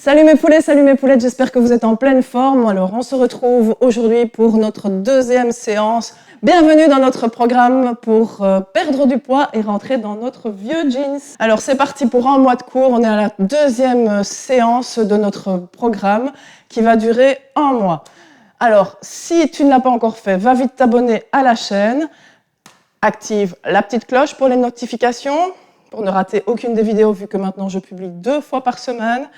Salut mes poulettes, j'espère que vous êtes en pleine forme. Alors on se retrouve aujourd'hui pour notre deuxième séance. Bienvenue dans notre programme pour perdre du poids et rentrer dans notre vieux jeans. Alors c'est parti pour un mois de cours, on est à la deuxième séance de notre programme qui va durer un mois. Alors si tu ne l'as pas encore fait, va vite t'abonner à la chaîne, active la petite cloche pour les notifications, pour ne rater aucune des vidéos vu que maintenant je publie 2 fois par semaine.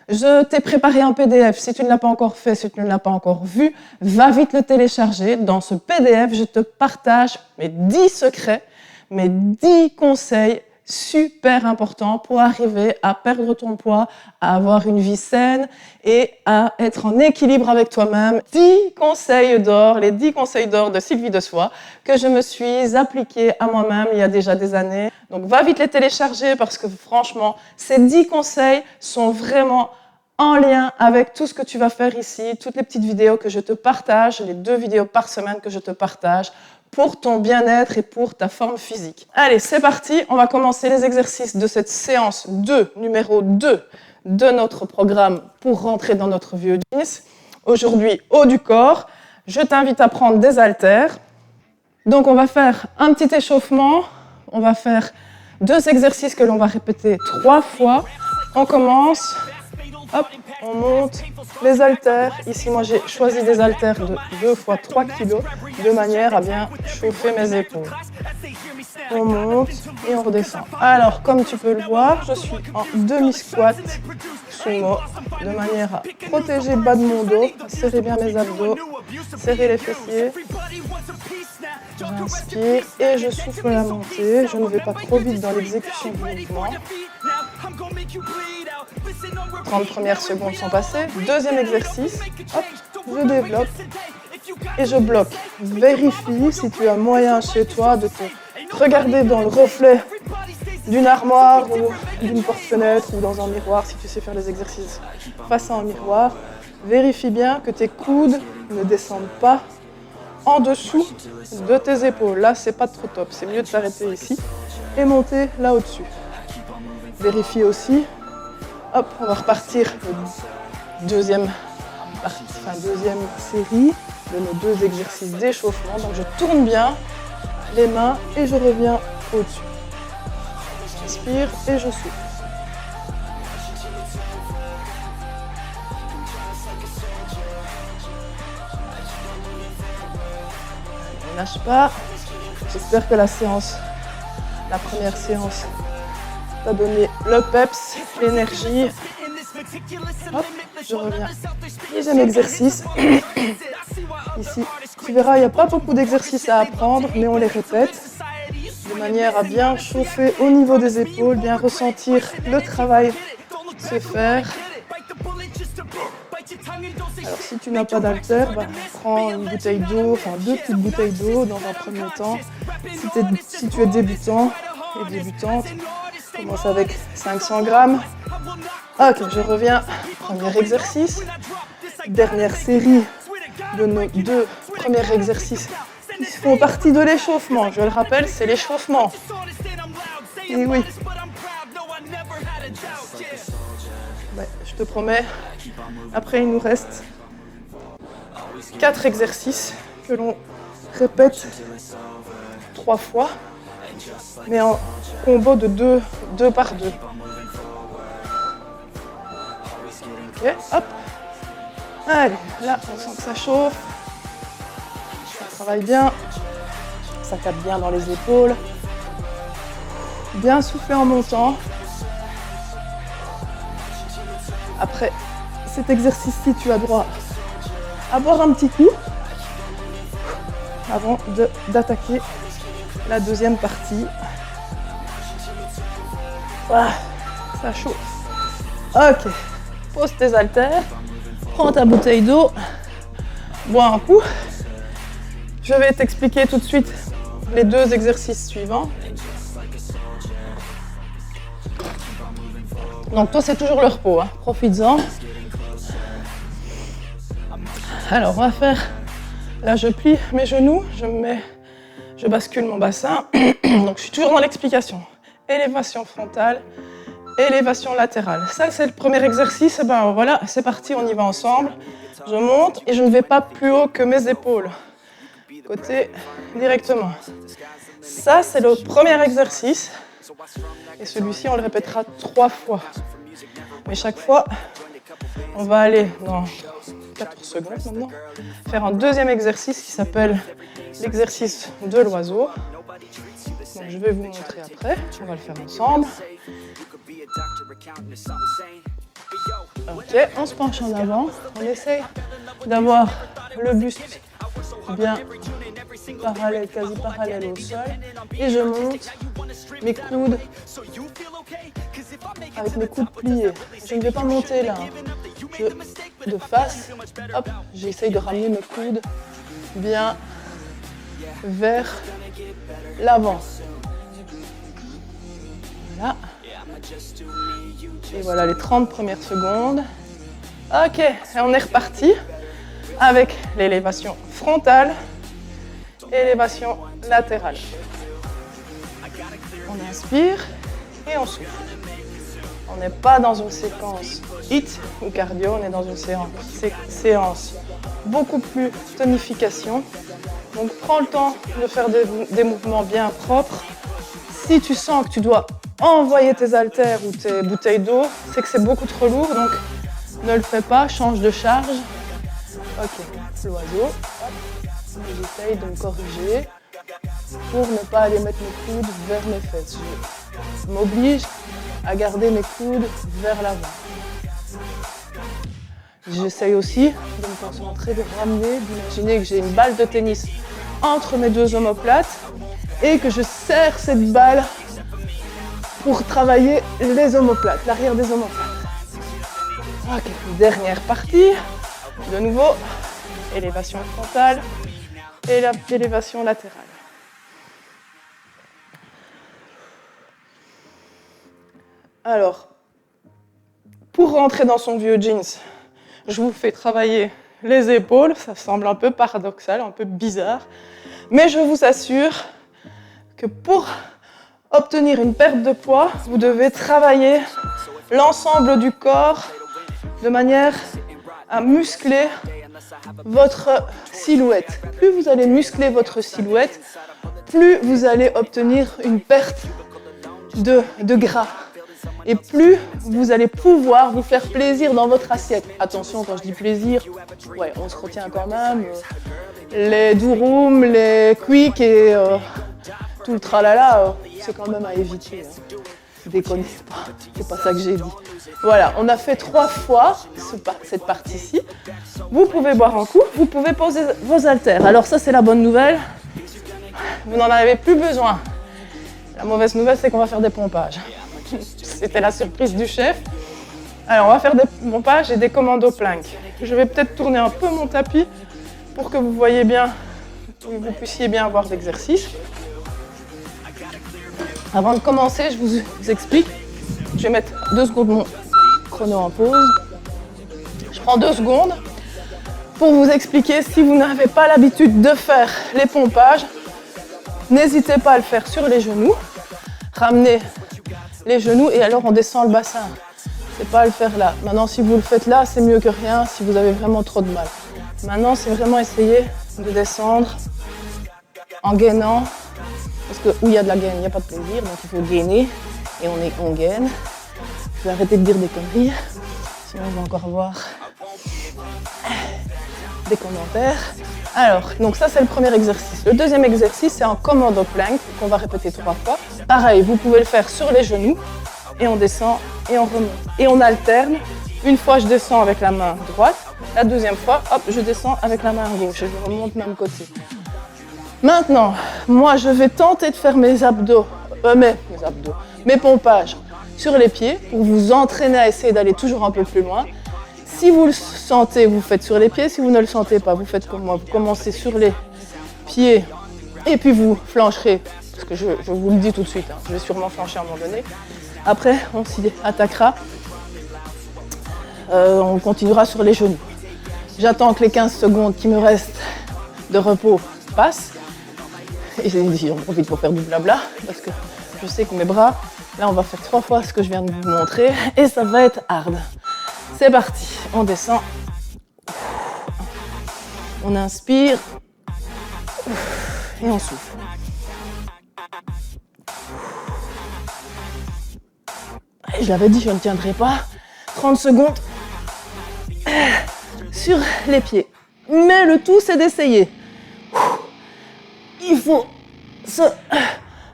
Je t'ai préparé un PDF, si tu ne l'as pas encore fait, si tu ne l'as pas encore vu, va vite le télécharger. Dans ce PDF, je te partage mes 10 secrets, mes 10 conseils super importants pour arriver à perdre ton poids, à avoir une vie saine et à être en équilibre avec toi-même. 10 conseils d'or, les 10 conseils d'or de Sylvie Dessois que je me suis appliquée à moi-même il y a déjà des années. Donc va vite les télécharger parce que franchement, ces 10 conseils sont vraiment en lien avec tout ce que tu vas faire ici, toutes les petites vidéos que je te partage, les 2 vidéos par semaine que je te partage pour ton bien-être et pour ta forme physique. Allez, c'est parti, on va commencer les exercices de cette séance 2, numéro 2 de notre programme pour rentrer dans notre vieux jeans. Aujourd'hui, haut du corps, je t'invite à prendre des haltères. Donc on va faire un petit échauffement, on va faire 2 exercices que l'on va répéter 3 fois. On commence, hop, on monte les haltères. Ici, moi j'ai choisi des haltères de 2 fois 3 kg de manière à bien chauffer mes épaules. On monte et on redescend. Alors, comme tu peux le voir, je suis en demi-squat sumo de manière à protéger le bas de mon dos, serrer bien mes abdos, serrer les fessiers. J'inspire et je souffle la montée. Je ne vais pas trop vite dans l'exécution du mouvement. 30 premières secondes sont passées. Deuxième exercice. Hop, je développe et je bloque. Vérifie si tu as moyen chez toi de te regarder dans le reflet d'une armoire ou d'une porte-fenêtre ou dans un miroir si tu sais faire les exercices face à un miroir. Vérifie bien que tes coudes ne descendent pas en dessous de tes épaules. Là, c'est pas trop top. C'est mieux de s'arrêter ici et monter là au-dessus. Vérifie aussi. Hop, on va repartir deuxième série de nos 2 exercices d'échauffement. Donc, je tourne bien les mains et je reviens au-dessus. J'inspire et je souffle. Ne lâche pas. J'espère que la première séance, t'a donné le peps, l'énergie. Hop, je reviens. Deuxième exercice. Ici, tu verras, il n'y a pas beaucoup d'exercices à apprendre, mais on les répète de manière à bien chauffer au niveau des épaules, bien ressentir le travail se faire. Alors si tu n'as pas d'haltère, prends une bouteille d'eau, enfin 2 petites bouteilles d'eau dans un premier temps. Si tu es débutant et débutante, commence avec 500 grammes. Ok, je reviens. Premier exercice. Dernière série de nos 2 premiers exercices qui font partie de l'échauffement. Je le rappelle, c'est l'échauffement. Et oui. Ouais, je te promets. Après, il nous reste 4 exercices que l'on répète 3 fois, mais en combo de 2 par 2. Ok, hop. Allez, là, on sent que ça chauffe. Ça travaille bien. Ça tape bien dans les épaules. Bien souffler en montant. Après cet exercice-ci, tu as droit à boire un petit coup avant d'attaquer la deuxième partie. Ah, ça chauffe. Ok, pose tes haltères, prends ta bouteille d'eau, bois un coup. Je vais t'expliquer tout de suite les 2 exercices suivants. Donc toi, c'est toujours le repos, hein. Profites-en. Alors, on va faire, là je plie mes genoux, je bascule mon bassin. Donc je suis toujours dans l'explication. Élévation frontale, élévation latérale. Ça, c'est le premier exercice. Et ben voilà, c'est parti, on y va ensemble. Je monte et je ne vais pas plus haut que mes épaules. Côté directement. Ça, c'est le premier exercice. Et celui-ci, on le répétera 3 fois. Mais chaque fois, on va aller dans 14 secondes maintenant, faire un deuxième exercice qui s'appelle l'exercice de l'oiseau. Donc, je vais vous montrer après, on va le faire ensemble. Ok, on se penche en avant, on essaye d'avoir le buste bien parallèle, quasi parallèle au sol. Et je monte mes coudes avec mes coudes pliés. Je ne vais pas monter là, de face. Hop, j'essaye de ramener mes coudes bien vers l'avant. Voilà. Et voilà les 30 premières secondes. Ok, et on est reparti avec l'élévation frontale, élévation latérale. On inspire et on souffle. On n'est pas dans une séquence HIIT ou cardio, on est dans une séance beaucoup plus tonification. Donc prends le temps de faire des mouvements bien propres. Si tu sens que tu dois envoyer tes haltères ou tes bouteilles d'eau, c'est que c'est beaucoup trop lourd, donc ne le fais pas, change de charge. Ok, l'oiseau. J'essaye de me corriger pour ne pas aller mettre mes coudes vers mes fesses. Je m'oblige à garder mes coudes vers l'avant. J'essaye aussi de me concentrer, de ramener, d'imaginer que j'ai une balle de tennis entre mes deux omoplates et que je serre cette balle pour travailler les omoplates, l'arrière des omoplates. Ok, dernière partie. De nouveau, élévation frontale et l'élévation latérale. Alors, pour rentrer dans son vieux jeans, je vous fais travailler les épaules. Ça semble un peu paradoxal, un peu bizarre. Mais je vous assure que pour obtenir une perte de poids, vous devez travailler l'ensemble du corps de manière à muscler votre silhouette. Plus vous allez muscler votre silhouette, plus vous allez obtenir une perte de gras. Et plus vous allez pouvoir vous faire plaisir dans votre assiette. Attention, quand je dis plaisir, ouais, on se retient quand même. Les durum, les quick et tout le tralala, c'est quand même à éviter. Hein. Déconnez pas, c'est pas ça que j'ai dit. Voilà, on a fait 3 fois cette partie-ci. Vous pouvez boire un coup, vous pouvez poser vos haltères. Alors ça, c'est la bonne nouvelle. Vous n'en avez plus besoin. La mauvaise nouvelle, c'est qu'on va faire des pompages. C'était la surprise du chef. Alors, on va faire des pompages et des commandos plank. Je vais peut-être tourner un peu mon tapis pour que vous voyez bien, vous puissiez bien voir l'exercice. Avant de commencer, je vous explique. Je vais mettre 2 secondes mon chrono en pause. Je prends 2 secondes pour vous expliquer si vous n'avez pas l'habitude de faire les pompages. N'hésitez pas à le faire sur les genoux. Ramenez les genoux et alors on descend le bassin. C'est pas à le faire là. Maintenant, si vous le faites là, c'est mieux que rien si vous avez vraiment trop de mal. Maintenant, c'est vraiment essayer de descendre en gainant. Parce que où il y a de la gaine, il n'y a pas de plaisir, donc il faut gainer. Et on gaine. Je vais arrêter de dire des conneries, sinon on va encore voir des commentaires. Alors, donc ça c'est le premier exercice. Le deuxième exercice, c'est un commando plank qu'on va répéter 3 fois. Pareil, vous pouvez le faire sur les genoux et on descend et on remonte. Et on alterne. Une fois, je descends avec la main droite. La deuxième fois, hop, je descends avec la main gauche et je remonte même côté. Maintenant, moi, je vais tenter de faire mes pompages sur les pieds pour vous entraîner à essayer d'aller toujours un peu plus loin. Si vous le sentez, vous faites sur les pieds. Si vous ne le sentez pas, vous faites comme moi. Vous commencez sur les pieds et puis vous flancherez. Parce que je vous le dis tout de suite, hein, je vais sûrement flancher à un moment donné. Après, on s'y attaquera. On continuera sur les genoux. J'attends que les 15 secondes qui me restent de repos passent. Et j'en profite pour faire du blabla, parce que Je sais que mes bras, là on va faire 3 fois ce que je viens de vous montrer et ça va être hard. C'est parti, on descend. On inspire et on souffle. Et je l'avais dit, je ne tiendrai pas 30 secondes sur les pieds. Mais le tout, c'est d'essayer. Il faut se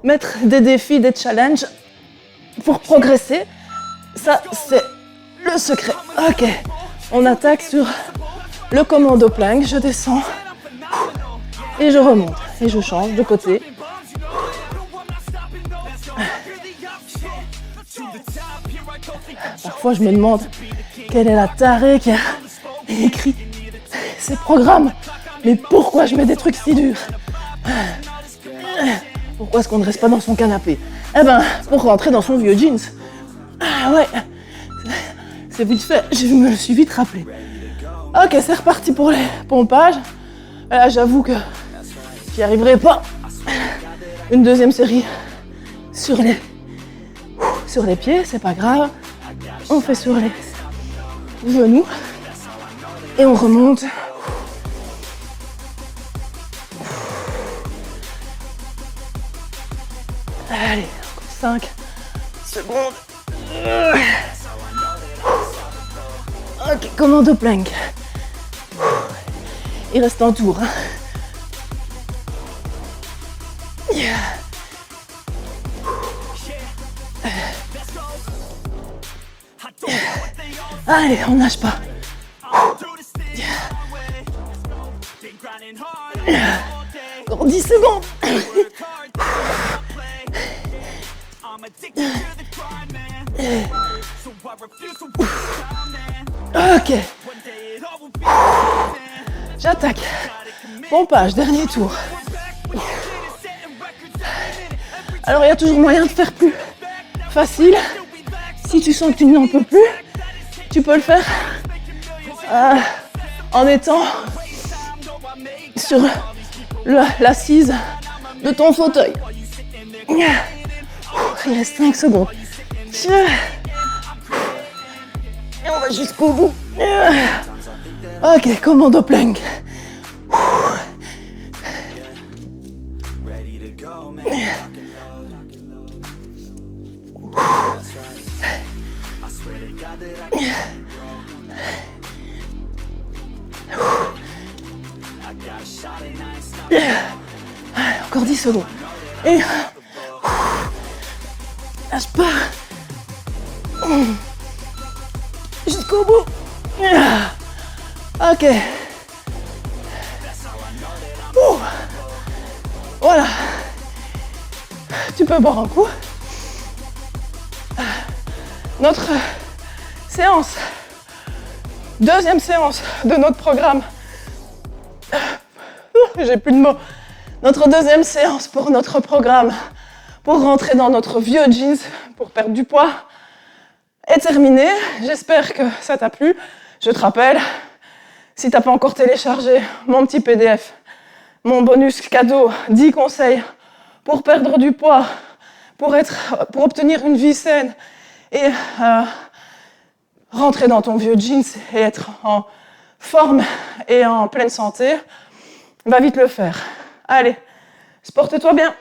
mettre des défis, des challenges pour progresser. Ça, c'est le secret. Ok, on attaque sur le commando plank. Je descends et je remonte. Et je change de côté. Parfois, je me demande quelle est la tarée qui a écrit ces programmes. Mais pourquoi je mets des trucs si durs? Pourquoi est-ce qu'on ne reste pas dans son canapé? Eh ben, pour rentrer dans son vieux jeans. Ah ouais, c'est vite fait, je me suis vite rappelé. Ok, c'est reparti pour les pompages. Là, j'avoue que j'y arriverai pas. Une deuxième série sur les pieds, c'est pas grave. On fait sur les genoux et on remonte. Allez, encore 5 secondes. Ok, commando plank. Il reste un tour. Allez, on nage pas. Encore 10 secondes. Ok. J'attaque. Pompage, dernier tour. Alors, il y a toujours moyen de faire plus facile. Si tu sens que tu n'en peux plus, tu peux le faire en étant sur l'assise de ton fauteuil. Il reste 5 secondes. Et on va jusqu'au bout. Ok, commando plank. Encore 10 secondes. Et lâche pas. Jusqu'au bout. Ok. Voilà. Tu peux boire un coup. Notre séance, deuxième séance de notre programme. J'ai plus de mots. Notre deuxième séance pour notre programme, pour rentrer dans notre vieux jeans, pour perdre du poids, est terminée. J'espère que ça t'a plu. Je te rappelle, si t'as pas encore téléchargé mon petit PDF, mon bonus cadeau, 10 conseils pour perdre du poids, pour obtenir une vie saine et rentrer dans ton vieux jeans et être en forme et en pleine santé, va vite le faire. Allez, porte-toi bien.